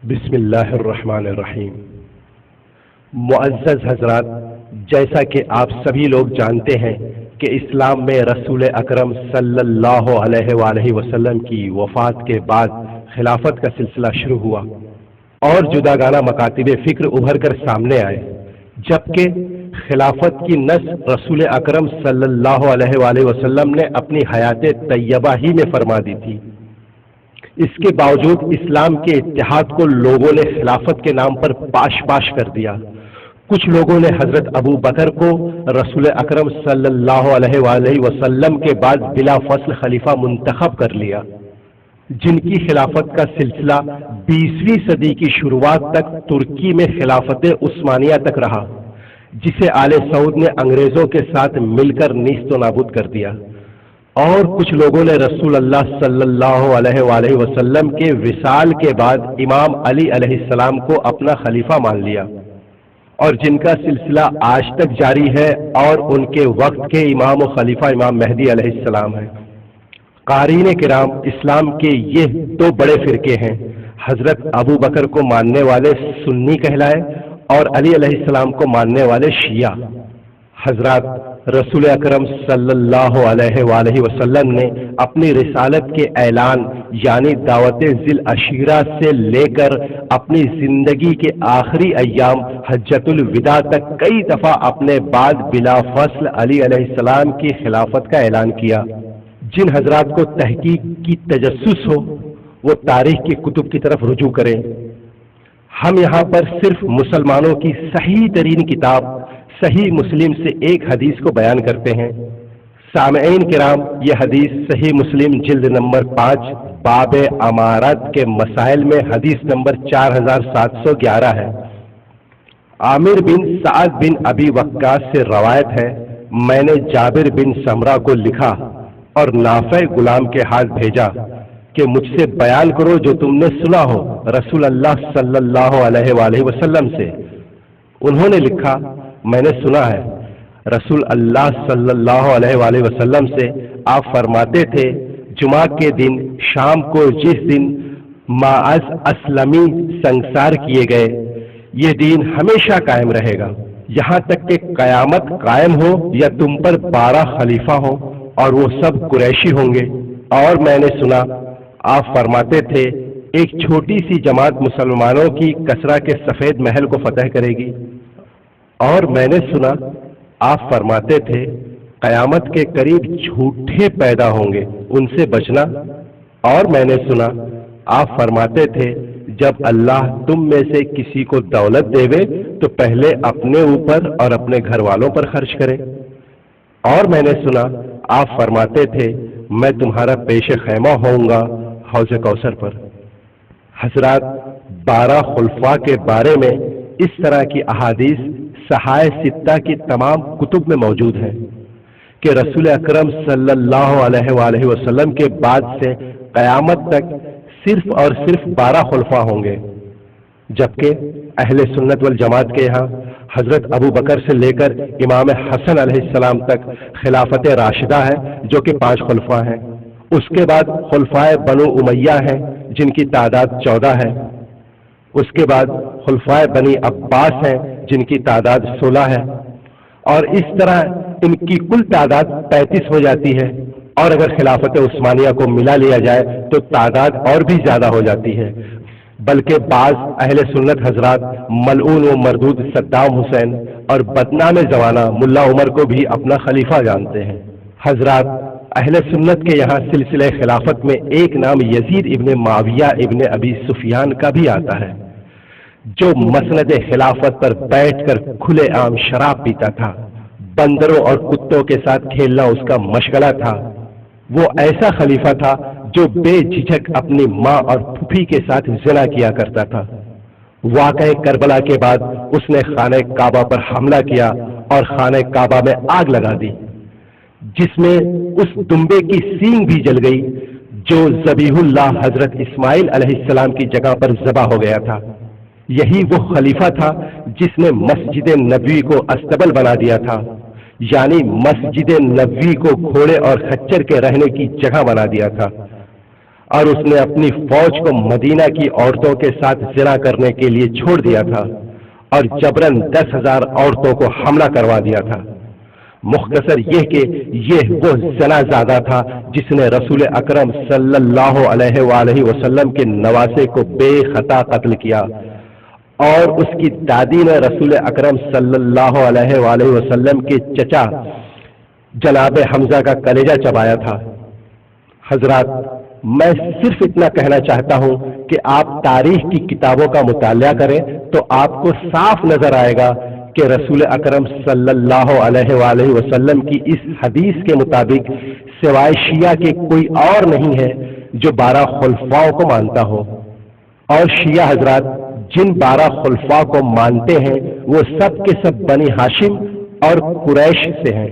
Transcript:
بسم اللہ الرحمن الرحیم۔ معزز حضرات، جیسا کہ آپ سبھی لوگ جانتے ہیں کہ اسلام میں رسول اکرم صلی اللہ علیہ وآلہ وسلم کی وفات کے بعد خلافت کا سلسلہ شروع ہوا اور جداگانہ مکاتب فکر ابھر کر سامنے آئے، جبکہ خلافت کی نص رسول اکرم صلی اللہ علیہ وآلہ وسلم نے اپنی حیات طیبہ ہی میں فرما دی تھی۔ اس کے باوجود اسلام کے اتحاد کو لوگوں نے خلافت کے نام پر پاش پاش کر دیا۔ کچھ لوگوں نے حضرت ابو بکر کو رسول اکرم صلی اللہ علیہ وآلہ وسلم کے بعد بلا فصل خلیفہ منتخب کر لیا، جن کی خلافت کا سلسلہ 20ویں صدی کی شروعات تک ترکی میں خلافت عثمانیہ تک رہا، جسے آل سعود نے انگریزوں کے ساتھ مل کر نیست و نابود کر دیا۔ اور کچھ لوگوں نے رسول اللہ صلی اللہ علیہ وآلہ وسلم کے وصال کے بعد امام علی علیہ السلام کو اپنا خلیفہ مان لیا، اور جن کا سلسلہ آج تک جاری ہے اور ان کے وقت کے امام و خلیفہ امام مہدی علیہ السلام ہے۔ قارئین کرام، اسلام کے یہ دو بڑے فرقے ہیں، حضرت ابو بکر کو ماننے والے سنی کہلائے اور علی علیہ السلام کو ماننے والے شیعہ۔ حضرات، رسول اکرم صلی اللہ علیہ وآلہ وسلم نے اپنی رسالت کے اعلان یعنی دعوت ذی العشیرہ سے لے کر اپنی زندگی کے آخری ایام حجۃ الوداع تک کئی دفعہ اپنے بعد بلا فصل علی علیہ السلام کی خلافت کا اعلان کیا۔ جن حضرات کو تحقیق کی تجسس ہو وہ تاریخ کی کتب کی طرف رجوع کریں۔ ہم یہاں پر صرف مسلمانوں کی صحیح ترین کتاب صحیح مسلم سے ایک حدیث کو بیان کرتے ہیں۔ سامعین کرام، یہ حدیث صحیح مسلم جلد نمبر 5 باب امارات کے مسائل میں حدیث نمبر 4711 ہے۔ عامر بن سعد بن ابی وقاص سے روایت ہے، میں نے جابر بن سمرہ کو لکھا اور نافع غلام کے ہاتھ بھیجا کہ مجھ سے بیان کرو جو تم نے سنا ہو رسول اللہ صلی اللہ علیہ وآلہ وسلم سے۔ انہوں نے لکھا، میں نے سنا ہے رسول اللہ صلی اللہ علیہ وآلہ وسلم سے، آپ فرماتے تھے جمعہ کے دن شام کو جس دن معاذ اسلمی سنگسار کیے گئے، یہ دین ہمیشہ قائم رہے گا یہاں تک کہ قیامت قائم ہو یا تم پر 12 خلیفہ ہوں اور وہ سب قریشی ہوں گے۔ اور میں نے سنا آپ فرماتے تھے ایک چھوٹی سی جماعت مسلمانوں کی کسرا کے سفید محل کو فتح کرے گی۔ اور میں نے سنا آپ فرماتے تھے قیامت کے قریب جھوٹے پیدا ہوں گے، ان سے بچنا۔ اور میں نے سنا آپ فرماتے تھے جب اللہ تم میں سے کسی کو دولت دے تو پہلے اپنے اوپر اور اپنے گھر والوں پر خرچ کرے۔ اور میں نے سنا آپ فرماتے تھے میں تمہارا پیش خیمہ ہوں گا حوض کوثر پر۔ حضرات، 12 خلفاء کے بارے میں اس طرح کی احادیث صحائح ستہ کی تمام کتب میں موجود ہیں کہ رسول اکرم صلی اللہ علیہ وآلہ وسلم کے بعد سے قیامت تک صرف اور صرف 12 خلفاء ہوں گے، جبکہ اہل سنت والجماعت کے یہاں حضرت ابو بکر سے لے کر امام حسن علیہ السلام تک خلافت راشدہ ہے جو کہ 5 خلفاء ہیں۔ اس کے بعد خلفائے بنو امیہ ہیں جن کی تعداد 14 ہے۔ اس کے بعد خلفائے بنی عباس ہیں جن کی تعداد 16 ہے، اور اس طرح ان کی کل تعداد 35 ہو جاتی ہے، اور اگر خلافت عثمانیہ کو ملا لیا جائے تو تعداد اور بھی زیادہ ہو جاتی ہے۔ بلکہ بعض اہل سنت حضرات ملعون و مردود صدام حسین اور بدنام زمانہ ملا عمر کو بھی اپنا خلیفہ جانتے ہیں۔ حضرات، اہل سنت کے یہاں سلسلہ خلافت میں ایک نام یزید ابن معاویہ ابن ابی سفیان کا بھی آتا ہے، جو مسند خلافت پر بیٹھ کر کھلے عام شراب پیتا تھا۔ بندروں اور کتوں کے ساتھ کھیلنا اس کا مشغلہ تھا۔ وہ ایسا خلیفہ تھا جو بے جھجک اپنی ماں اور پھوپھی کے ساتھ زنا کیا کرتا تھا۔ واقعہ کربلا کے بعد اس نے خانہ کعبہ پر حملہ کیا اور خانہ کعبہ میں آگ لگا دی، جس میں اس دمبے کی سینگ بھی جل گئی جو ذبیح اللہ حضرت اسماعیل علیہ السلام کی جگہ پر ذبح ہو گیا تھا۔ یہی وہ خلیفہ تھا جس نے مسجد نبوی کو استبل بنا دیا تھا، یعنی مسجد نبوی کو گھوڑے اور خچر کے رہنے کی جگہ بنا دیا تھا۔ اور اس نے اپنی فوج کو مدینہ کی عورتوں کے ساتھ زنا کرنے کے لیے چھوڑ دیا تھا اور جبراً 10,000 عورتوں کو حملہ کروا دیا تھا۔ مختصر یہ کہ یہ وہ زنا زادہ تھا جس نے رسول اکرم صلی اللہ علیہ وآلہ وسلم کے نواسے کو بے خطا قتل کیا، اور اس کی دادی نے رسول اکرم صلی اللہ علیہ وآلہ وسلم کے چچا جناب حمزہ کا کلیجہ چبایا تھا۔ حضرات، میں صرف اتنا کہنا چاہتا ہوں کہ آپ تاریخ کی کتابوں کا مطالعہ کریں تو آپ کو صاف نظر آئے گا کہ رسول اکرم صلی اللہ علیہ وآلہ وسلم کی اس حدیث کے مطابق سوائے شیعہ کے کوئی اور نہیں ہے جو 12 خلفاؤں کو مانتا ہو، اور شیعہ حضرات جن 12 خلفاء کو مانتے ہیں وہ سب کے سب بنی ہاشم اور قریش سے ہیں۔